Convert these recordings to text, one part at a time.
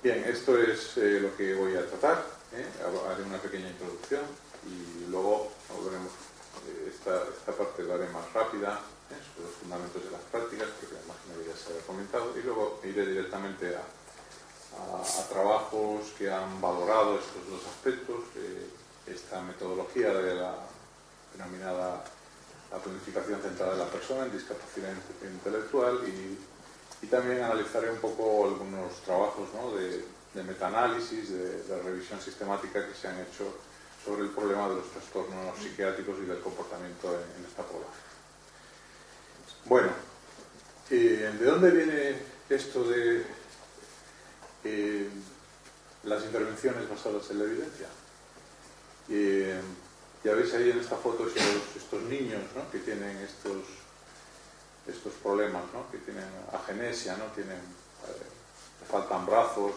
Bien, esto es lo que voy a tratar. Haré una pequeña introducción y luego veremos esta parte la haré más rápida, sobre los fundamentos de las prácticas, porque imagino que ya se había comentado, y luego iré directamente a trabajos que han valorado estos dos aspectos, esta metodología de la denominada la planificación centrada en la persona, en discapacidad intelectual, y también analizaré un poco algunos trabajos, ¿no?, de metaanálisis, de revisión sistemática que se han hecho sobre el problema de los trastornos psiquiátricos y del comportamiento en esta población. Bueno, ¿de dónde viene esto de las intervenciones basadas en la evidencia? Ya veis ahí en esta foto estos niños, ¿no?, que tienen estos problemas, ¿no?, que tienen agenesia, ¿no?, le faltan brazos,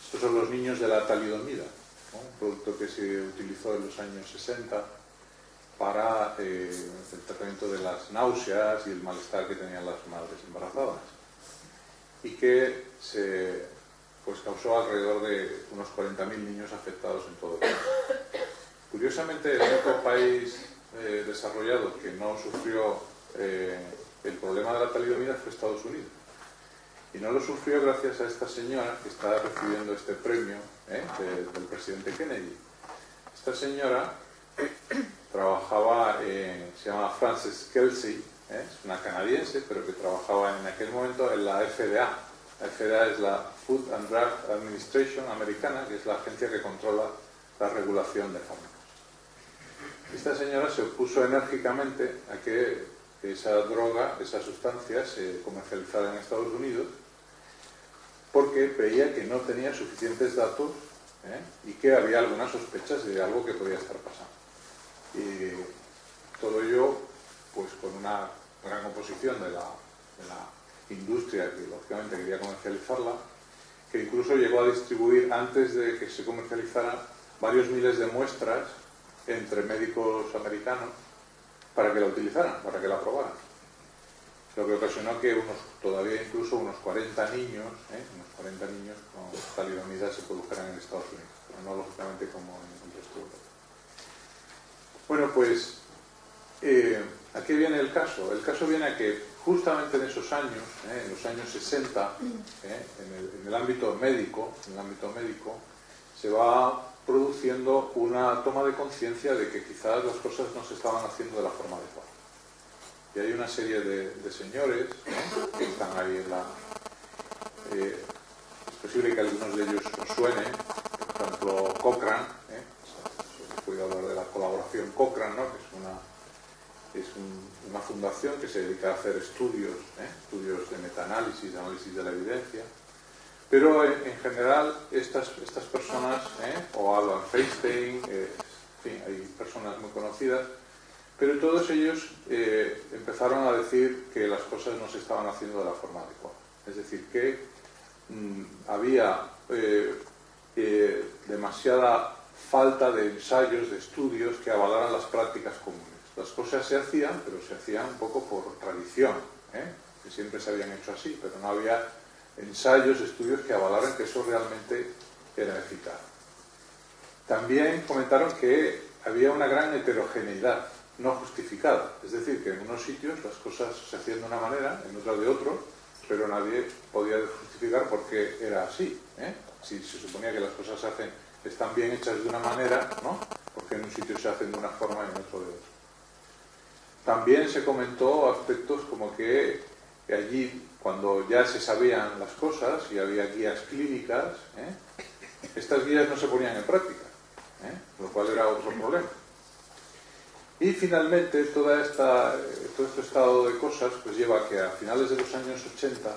Estos son los niños de la talidomida, ¿no?, un producto que se utilizó en los años 60 para el tratamiento de las náuseas y el malestar que tenían las madres embarazadas, y que pues causó alrededor de unos 40.000 niños afectados en todo el mundo. Curiosamente, el único país desarrollado que no sufrió el problema de la talidomida fue Estados Unidos. Y no lo sufrió gracias a esta señora que está recibiendo este premio del presidente Kennedy. Esta señora trabajaba, se llama Frances Kelsey, es una canadiense, pero que trabajaba en aquel momento en la FDA. La FDA es la Food and Drug Administration americana, que es la agencia que controla la regulación de fármacos. Esta señora se opuso enérgicamente a que esa droga, esa sustancia, se comercializara en Estados Unidos, porque veía que no tenía suficientes datos y que había algunas sospechas de algo que podía estar pasando. Y todo ello, pues con una gran oposición de la industria que lógicamente quería comercializarla, que incluso llegó a distribuir, antes de que se comercializara, varios miles de muestras entre médicos americanos para que la utilizaran, para que la probaran. Lo que ocasionó que todavía incluso unos 40 niños con talidomida se produjeran en Estados Unidos, pero no lógicamente como en el resto de Europa. Bueno, pues, ¿a qué viene el caso? El caso viene a que justamente en esos años, en los años 60, en el ámbito médico, se va produciendo una toma de conciencia de que quizás las cosas no se estaban haciendo de la forma adecuada. Y hay una serie de señores que están ahí es posible que algunos de ellos os suenen, por ejemplo Cochrane, he podido hablar de la colaboración Cochrane, ¿no?, que es una fundación que se dedica a hacer estudios de metaanálisis, de análisis de la evidencia. Pero en general estas personas, o Alan Feinstein, en fin, hay personas muy conocidas, pero todos ellos empezaron a decir que las cosas no se estaban haciendo de la forma adecuada. Es decir, que había demasiada falta de ensayos, de estudios que avalaran las prácticas comunes. Las cosas se hacían, pero se hacían un poco por tradición, que siempre se habían hecho así, pero no había ensayos, estudios que avalaran que eso realmente era eficaz. También comentaron que había una gran heterogeneidad no justificada, es decir, que en unos sitios las cosas se hacían de una manera, en otros de otro, pero nadie podía justificar por qué era así. Si se suponía que las cosas están bien hechas de una manera, ¿no?, porque en un sitio se hacen de una forma y en otro de otra. También se comentó aspectos como que allí, cuando ya se sabían las cosas y había guías clínicas, estas guías no se ponían en práctica, lo cual era otro problema. Y finalmente todo este estado de cosas pues lleva a que a finales de los años 80,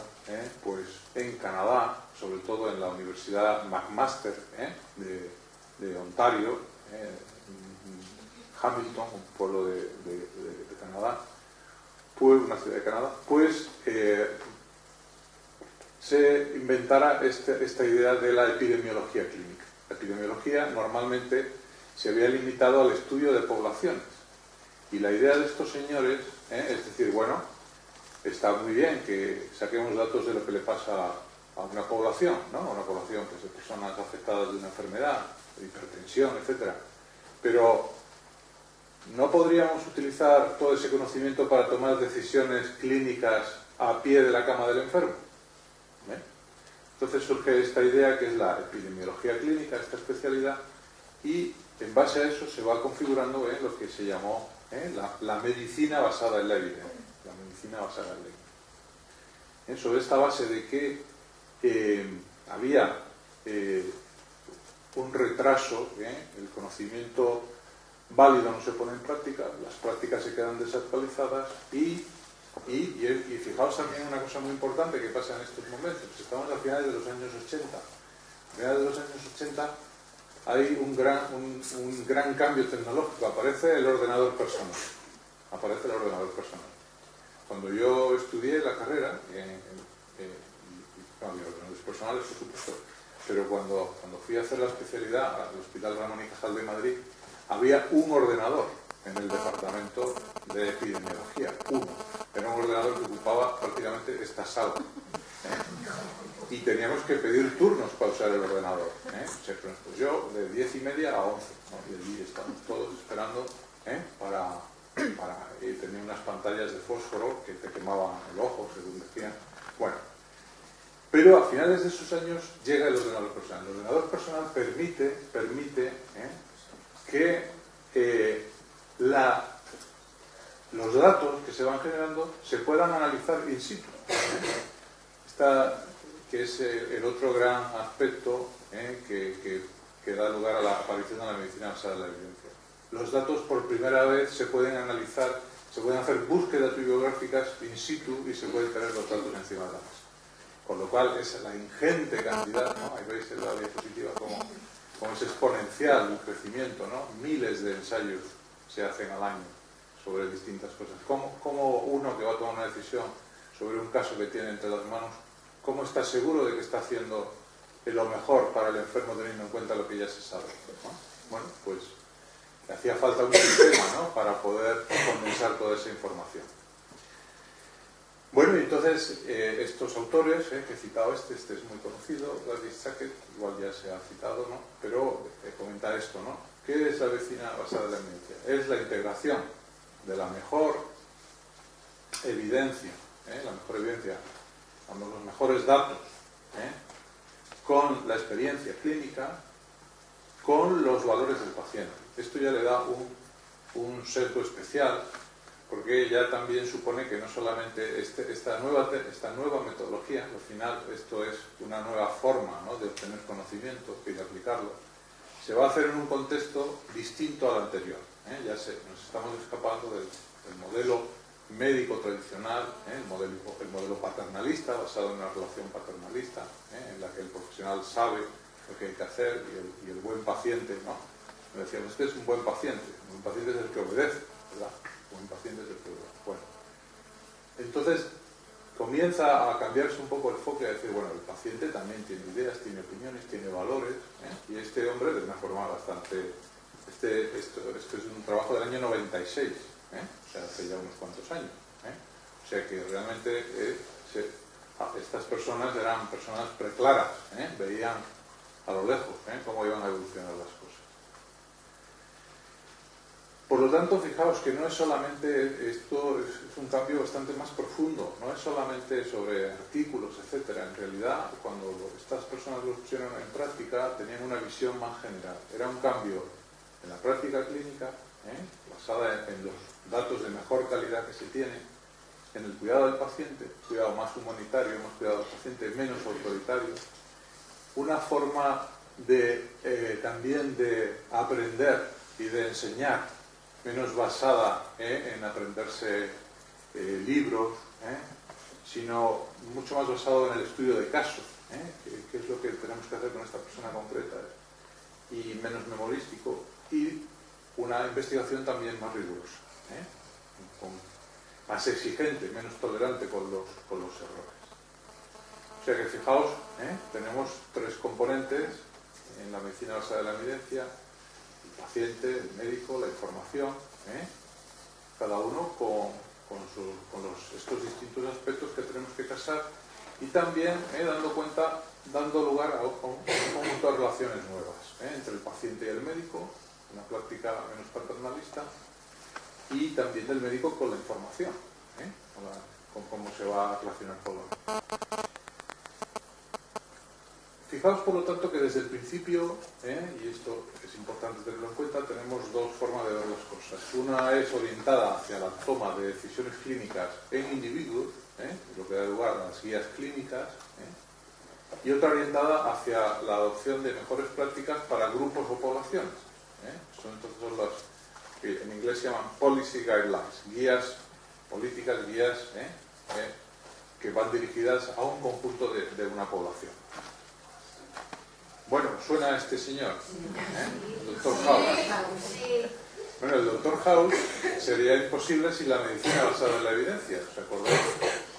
pues en Canadá, sobre todo en la Universidad McMaster de Ontario, Hamilton, un pueblo de Canadá, pues una ciudad de Canadá, pues se inventara esta idea de la epidemiología clínica. La epidemiología normalmente se había limitado al estudio de poblaciones. Y la idea de estos señores, es decir, bueno, está muy bien que saquemos datos de lo que le pasa a una población, ¿no? A una población pues, de personas afectadas de una enfermedad, de hipertensión, etc. Pero ¿no podríamos utilizar todo ese conocimiento para tomar decisiones clínicas a pie de la cama del enfermo? Entonces surge esta idea que es la epidemiología clínica, esta especialidad, y en base a eso se va configurando lo que se llamó la medicina basada en la evidencia. La medicina basada en la evidencia. Sobre esta base de que había un retraso, el conocimiento válido no se pone en práctica, las prácticas se quedan desactualizadas y fijaos también una cosa muy importante que pasa en estos momentos. Estamos a finales de los años 80. A finales de los años 80 hay un gran cambio tecnológico. Aparece el ordenador personal. Cuando yo estudié la carrera, no había ordenadores personales, por supuesto, pero cuando fui a hacer la especialidad al Hospital Ramón y Cajal de Madrid, había un ordenador en el departamento de epidemiología, uno. Era un ordenador que ocupaba prácticamente esta sala. Y teníamos que pedir turnos para usar el ordenador. Pues yo de 10:30 a 11, ¿no? Y allí estábamos todos esperando y tenía unas pantallas de fósforo que te quemaban el ojo, según decían. Bueno, pero a finales de esos años llega el ordenador personal. El ordenador personal permite que los datos que se van generando se puedan analizar in situ. Que es el otro gran aspecto que da lugar a la aparición de la medicina basada en la evidencia. Los datos por primera vez se pueden analizar, se pueden hacer búsquedas bibliográficas in situ y se pueden tener los datos encima de la mesa. Con lo cual es la ingente cantidad, ¿no? Ahí veis en la diapositiva como es exponencial el crecimiento, ¿no? Miles de ensayos se hacen al año sobre distintas cosas. ¿Cómo uno que va a tomar una decisión sobre un caso que tiene entre las manos, cómo está seguro de que está haciendo lo mejor para el enfermo teniendo en cuenta lo que ya se sabe, ¿no? Bueno, pues hacía falta un sistema, ¿no? Para poder condensar toda esa información. Bueno, y entonces estos autores, que he citado este es muy conocido, Gladys Sackett, igual ya se ha citado, ¿no? Pero comentar esto, ¿no? ¿Qué es la medicina basada en la evidencia? Es la integración de la mejor evidencia, los mejores datos, con la experiencia clínica, con los valores del paciente. Esto ya le da un sesgo especial, porque ya también supone que no solamente esta nueva metodología, al final esto es una nueva forma, ¿no?, de obtener conocimiento y de aplicarlo, se va a hacer en un contexto distinto al anterior. Nos estamos escapando del modelo médico tradicional, el modelo paternalista, basado en una relación paternalista, en la que el profesional sabe lo que hay que hacer y el buen paciente, ¿no? Me decían, este es un buen paciente es el que obedece, ¿verdad? Un paciente es el que obedece. Bueno, entonces comienza a cambiarse un poco el foco y a decir, bueno, el paciente también tiene ideas, tiene opiniones, tiene valores, y este hombre de una forma bastante... Esto es un trabajo del año 96, o sea, hace ya unos cuantos años. O sea que realmente estas personas eran personas preclaras, veían a lo lejos cómo iban a evolucionar las cosas. Por lo tanto, fijaos que no es solamente esto, es un cambio bastante más profundo, no es solamente sobre artículos, etcétera. En realidad, cuando estas personas lo pusieron en práctica, tenían una visión más general. Era un cambio en la práctica clínica, basada en los datos de mejor calidad que se tiene, en el cuidado del paciente, cuidado más humanitario, más cuidado del paciente, menos autoritario, una forma también de aprender y de enseñar, menos basada en aprenderse libros, sino mucho más basado en el estudio de casos, que es lo que tenemos que hacer con esta persona concreta, y menos memorístico, y una investigación también más rigurosa, más exigente, menos tolerante con los errores. O sea que fijaos, tenemos tres componentes en la medicina basada en la evidencia: el paciente, el médico, la información, cada uno con estos distintos aspectos que tenemos que casar y también dando lugar a un conjunto de relaciones nuevas entre el paciente y el médico, una práctica menos paternalista, y también del médico con la información, con cómo se va a relacionar con la... Fijaos, por lo tanto, que desde el principio, y esto es importante tenerlo en cuenta, tenemos dos formas de ver las cosas. Una es orientada hacia la toma de decisiones clínicas en individuos, lo que da lugar a las guías clínicas, y otra orientada hacia la adopción de mejores prácticas para grupos o poblaciones. Son las que en inglés se llaman policy guidelines, guías políticas, guías que van dirigidas a un conjunto de una población. Bueno, suena este señor, el doctor House. Bueno, el doctor House sería imposible sin la medicina basada en la evidencia. ¿Os acordáis?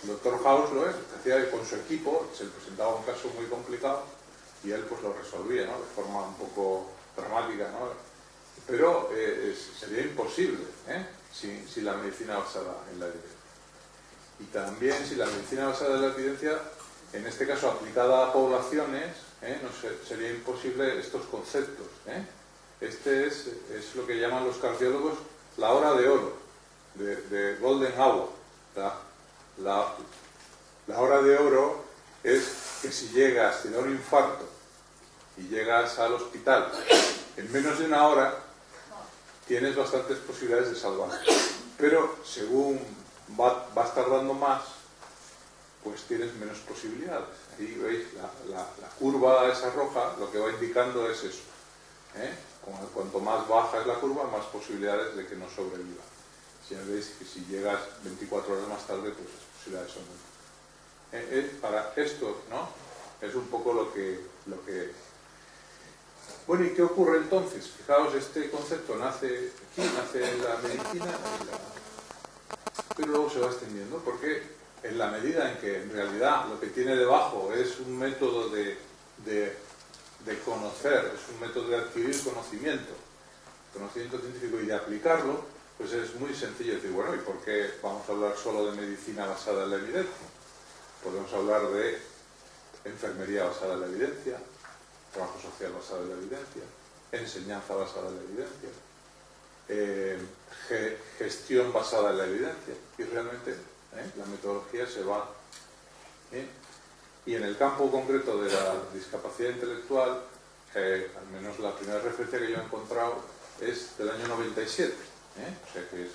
El doctor House lo es, decía que con su equipo se le presentaba un caso muy complicado y él pues lo resolvía, ¿no?, de forma un poco dramática, ¿no? Pero sería imposible sin la medicina basada en la evidencia. Y también si la medicina basada en la evidencia, en este caso aplicada a poblaciones, sería imposible estos conceptos. Este es lo que llaman los cardiólogos la hora de oro, de golden hour. La hora de oro es que si llegas, te da un infarto y llegas al hospital en menos de una hora, tienes bastantes posibilidades de salvarte. Pero según vas tardando más, pues tienes menos posibilidades. Ahí veis la curva esa roja, lo que va indicando es eso. Cuanto más baja es la curva, más posibilidades de que no sobreviva. Si veis que si llegas 24 horas más tarde, pues las posibilidades son muy... para esto, ¿no?, es un poco lo que... Bueno, ¿y qué ocurre entonces? Fijaos, este concepto nace aquí, nace en la medicina, pero luego se va extendiendo, porque en la medida en que en realidad lo que tiene debajo es un método de conocer, es un método de adquirir conocimiento científico y de aplicarlo, pues es muy sencillo decir, bueno, ¿y por qué vamos a hablar solo de medicina basada en la evidencia? Podemos hablar de enfermería basada en la evidencia, trabajo social basado en la evidencia, enseñanza basada en la evidencia, gestión basada en la evidencia, y realmente la metodología se va. Y en el campo concreto de la discapacidad intelectual, al menos la primera referencia que yo he encontrado es del año 97, o sea que es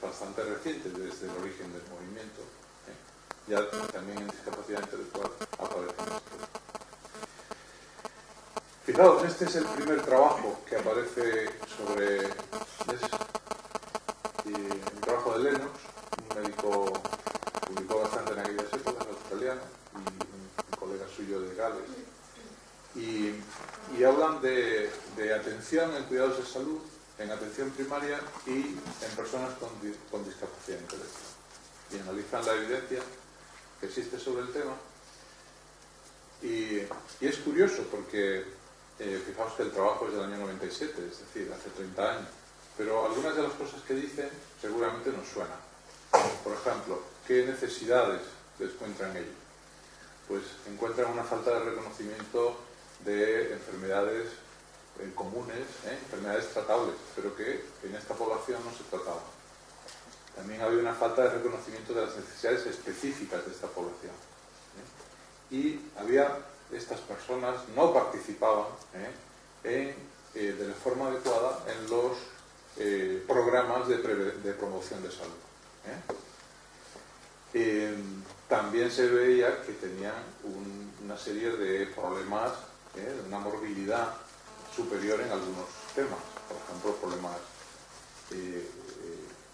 bastante reciente desde el origen del movimiento. Ya también en discapacidad intelectual aparece esto. Fijaos, este es el primer trabajo que aparece sobre el trabajo de Lennox, un médico que publicó bastante en aquellas épocas, australiano, y un colega suyo de Gales, y hablan de atención en cuidados de salud, en atención primaria y en personas con discapacidad intelectual, y analizan la evidencia que existe sobre el tema. Y es curioso porque fijaos que el trabajo es del año 97, es decir, hace 30 años, pero algunas de las cosas que dicen seguramente nos suenan. Por ejemplo, ¿qué necesidades se encuentran ellos? Pues encuentran una falta de reconocimiento de enfermedades comunes, enfermedades tratables, pero que en esta población no se trataban. También había una falta de reconocimiento de las necesidades específicas de esta población. Y estas personas no participaban de la forma adecuada en los programas de promoción de salud. También se veía que tenían una serie de problemas, de una morbilidad superior en algunos temas, por ejemplo, problemas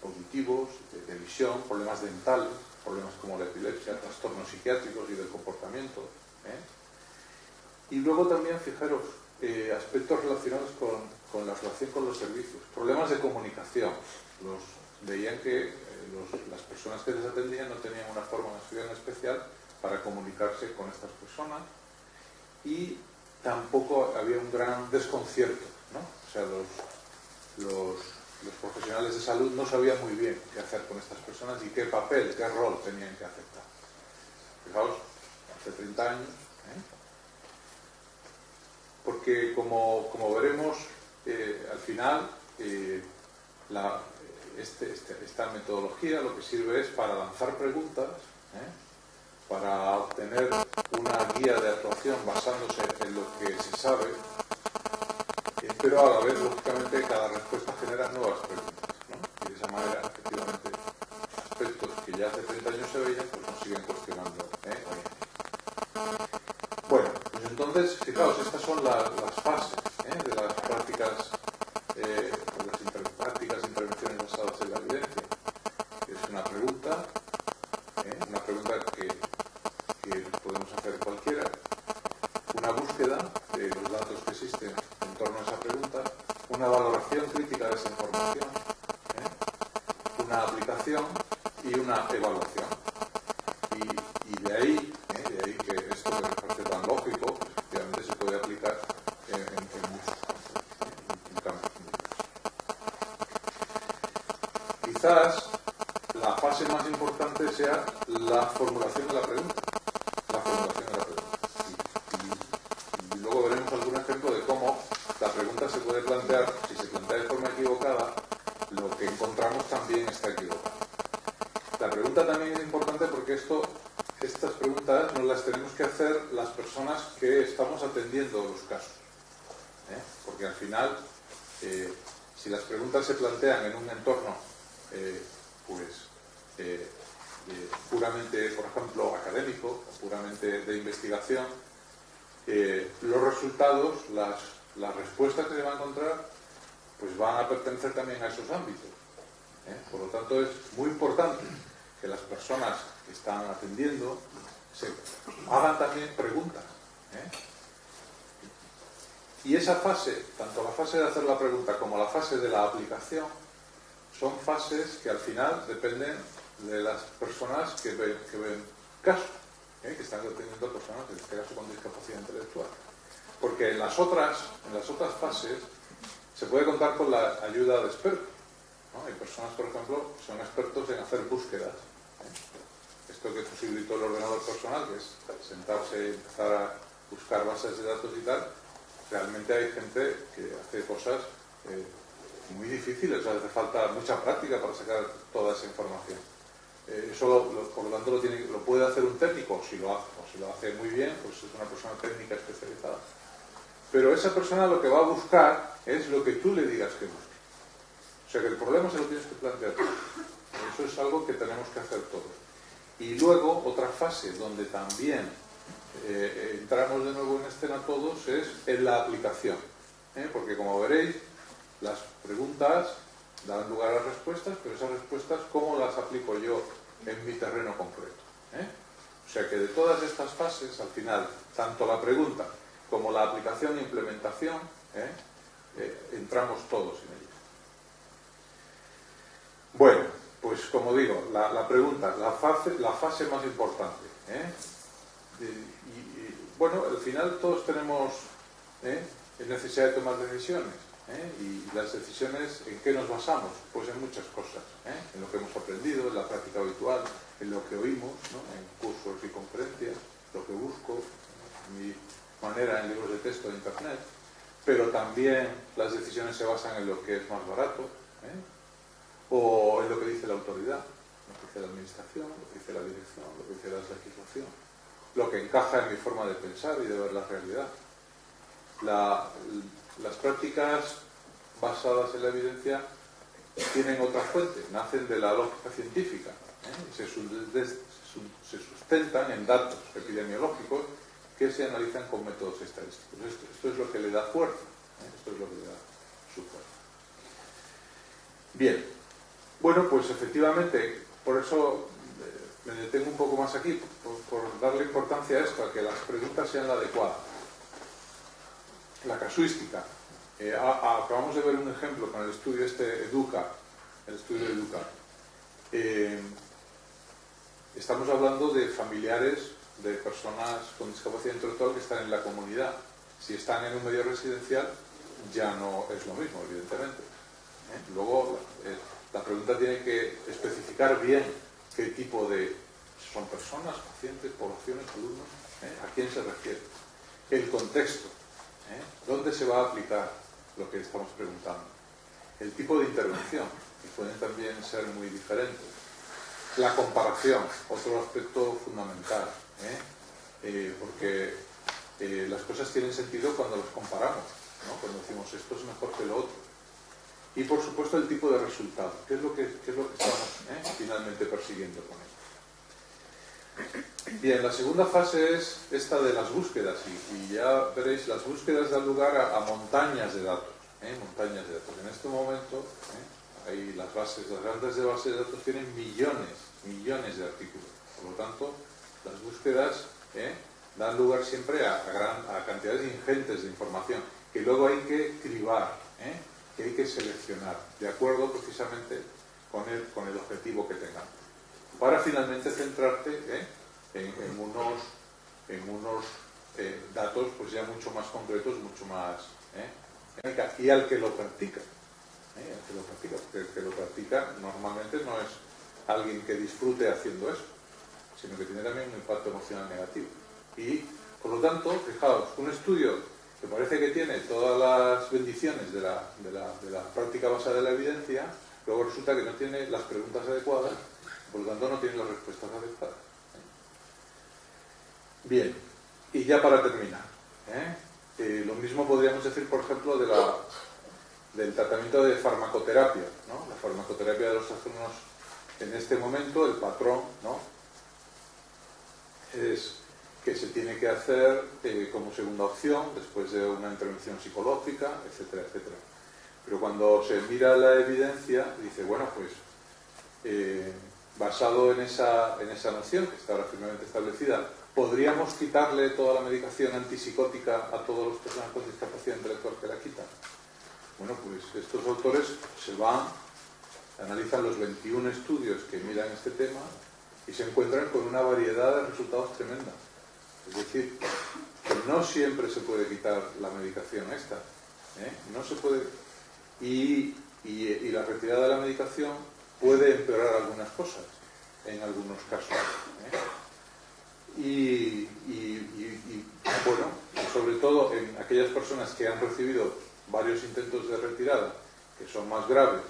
auditivos, de visión, problemas dentales, problemas como la epilepsia, trastornos psiquiátricos y del comportamiento. Y luego también, fijaros, aspectos relacionados con la relación con los servicios, problemas de comunicación. Veían que las personas que les atendían no tenían una formación especial para comunicarse con estas personas, y tampoco había un gran desconcierto, ¿no? O sea, los profesionales de salud no sabían muy bien qué hacer con estas personas y qué papel, qué rol tenían que aceptar. Fijaos, hace 30 años, porque como veremos, al final, esta metodología lo que sirve es para lanzar preguntas, para obtener una guía de actuación basándose en lo que se sabe, pero a la vez, lógicamente, cada respuesta genera nuevas preguntas, ¿no? Y de esa manera, efectivamente, aspectos que ya hace 30 años se veían, pues nos siguen cuestionando hoy en día. Bueno, pues entonces, fijaos, estas son las fases de las prácticas, prácticas de intervenciones basadas en la evidencia. Es una pregunta que podemos hacer cualquiera, una búsqueda de los datos que existen en torno a esa pregunta, una valoración crítica de esa información, una aplicación y una evaluación. Y de ahí que esto que nos parece tan lógico, pues, efectivamente se puede aplicar en muchos campos. Quizás la fase más importante sea la formulación de la pregunta. Y luego veremos algún ejemplo de cómo la pregunta se puede plantear, si se plantea de forma equivocada, lo que encontramos también está equivocado. La pregunta también es importante porque estas preguntas nos las tenemos que hacer las personas que estamos atendiendo los casos. Porque al final, si las preguntas se plantean en un entorno puramente, por ejemplo, académico o puramente de investigación, los resultados, las respuestas que se van a encontrar, pues van a pertenecer también a esos ámbitos. Por lo tanto, es muy importante que las personas que están atendiendo se hagan también preguntas. Y esa fase, tanto la fase de hacer la pregunta como la fase de la aplicación, son fases que al final dependen de las personas que ven caso, que están atendiendo personas, en este caso con discapacidad intelectual. Porque en las otras fases se puede contar con la ayuda de expertos, ¿no? Hay personas, por ejemplo, que son expertos en hacer búsquedas. Esto que posibilitó el ordenador personal, que es sentarse y empezar a buscar bases de datos y tal, realmente hay gente que hace cosas muy difíciles, o sea, hace falta mucha práctica para sacar toda esa información. Eso, por lo tanto, lo puede hacer un técnico, si lo hace muy bien, pues es una persona técnica especializada. Pero esa persona lo que va a buscar es lo que tú le digas que busque. O sea, que el problema se lo tienes que plantear tú. Eso es algo que tenemos que hacer todos. Y luego, otra fase donde también entramos de nuevo en escena todos es en la aplicación. Porque, como veréis, las preguntas dan lugar a respuestas, pero esas respuestas, ¿cómo las aplico yo en mi terreno concreto? O sea que de todas estas fases, al final, tanto la pregunta como la aplicación e implementación, entramos todos en ella. Bueno, pues como digo, la pregunta, la fase más importante. Bueno, al final todos tenemos necesidad de tomar decisiones. Y las decisiones, ¿en qué nos basamos? Pues en muchas cosas, en lo que hemos aprendido, en la práctica habitual, en lo que oímos, ¿no? En cursos y conferencias, lo que busco, mi manera en libros de texto de internet, pero también las decisiones se basan en lo que es más barato, o en lo que dice la autoridad, lo que dice la administración, lo que dice la dirección, lo que dice la legislación, lo que encaja en mi forma de pensar y de ver la realidad. Las prácticas basadas en la evidencia tienen otra fuente, nacen de la lógica científica, se sustentan en datos epidemiológicos que se analizan con métodos estadísticos. Esto es lo que le da fuerza, esto es lo que le da su fuerza. Bien, bueno, pues efectivamente, por eso me detengo un poco más aquí, por darle importancia a esto, a que las preguntas sean la adecuada. La casuística. Acabamos de ver un ejemplo con el estudio EDUCA, el estudio de EDUCA. Estamos hablando de familiares de personas con discapacidad intelectual que están en la comunidad. Si están en un medio residencial, ya no es lo mismo, evidentemente. Luego, la pregunta tiene que especificar bien qué tipo de Son personas, pacientes, poblaciones, alumnos. ¿A quién se refiere? El contexto. ¿Dónde se va a aplicar lo que estamos preguntando? El tipo de intervención, que pueden también ser muy diferentes. La comparación, otro aspecto fundamental, porque las cosas tienen sentido cuando las comparamos, ¿no? Cuando decimos esto es mejor que lo otro. Y por supuesto el tipo de resultado, ¿qué es lo que estamos finalmente persiguiendo con esto? Bien, la segunda fase es esta de las búsquedas, y ya veréis, las búsquedas dan lugar a montañas de datos, montañas de datos. En este momento, ahí las grandes de bases de datos tienen millones de artículos. Por lo tanto, las búsquedas dan lugar siempre a cantidades ingentes de información, que luego hay que cribar, que hay que seleccionar, de acuerdo precisamente con el objetivo que tengamos, para finalmente centrarte en unos datos pues ya mucho más concretos, mucho más y al que lo practica, porque el que lo practica normalmente no es alguien que disfrute haciendo eso, sino que tiene también un impacto emocional negativo. Y por lo tanto, fijaos, un estudio que parece que tiene todas las bendiciones de la práctica basada en la evidencia, luego resulta que no tiene las preguntas adecuadas, por lo tanto no tiene las respuestas adecuadas. Bien, y ya para terminar, lo mismo podríamos decir, por ejemplo, del tratamiento de farmacoterapia, ¿no? La farmacoterapia de los trastornos, en este momento, el patrón, ¿no?, es que se tiene que hacer como segunda opción, después de una intervención psicológica, etcétera, etcétera. Pero cuando se mira la evidencia, dice, bueno, pues, basado en esa noción, que está ahora firmemente establecida, ¿podríamos quitarle toda la medicación antipsicótica a todas las personas con discapacidad intelectual que la quitan? Bueno, pues estos autores analizan los 21 estudios que miran este tema y se encuentran con una variedad de resultados tremenda. Es decir, que no siempre se puede quitar la medicación esta, no se puede, y la retirada de la medicación puede empeorar algunas cosas, en algunos casos. Y bueno, sobre todo en aquellas personas que han recibido varios intentos de retirada, que son más graves,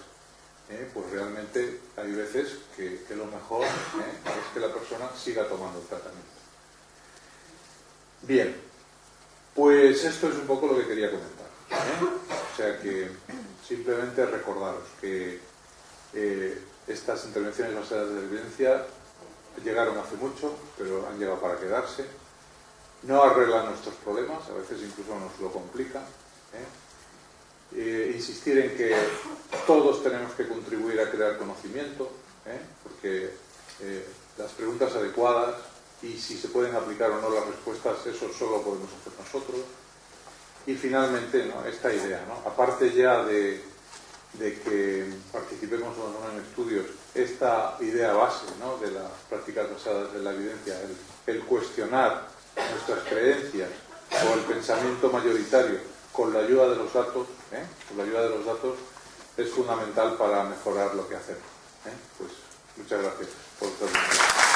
pues realmente hay veces que lo mejor es que la persona siga tomando el tratamiento. Bien, pues esto es un poco lo que quería comentar. O sea que simplemente recordaros que estas intervenciones basadas en la evidencia llegaron hace mucho, pero han llegado para quedarse. No arreglan nuestros problemas, a veces incluso nos lo complican. Insistir en que todos tenemos que contribuir a crear conocimiento, porque las preguntas adecuadas y si se pueden aplicar o no las respuestas, eso solo podemos hacer nosotros. Y finalmente, ¿no?, esta idea, ¿no?, aparte ya de que participemos en estudios, esta idea base, ¿no?, de las prácticas basadas en la evidencia, el cuestionar nuestras creencias o el pensamiento mayoritario con la ayuda de los datos, es fundamental para mejorar lo que hacemos. Pues muchas gracias por estar aquí.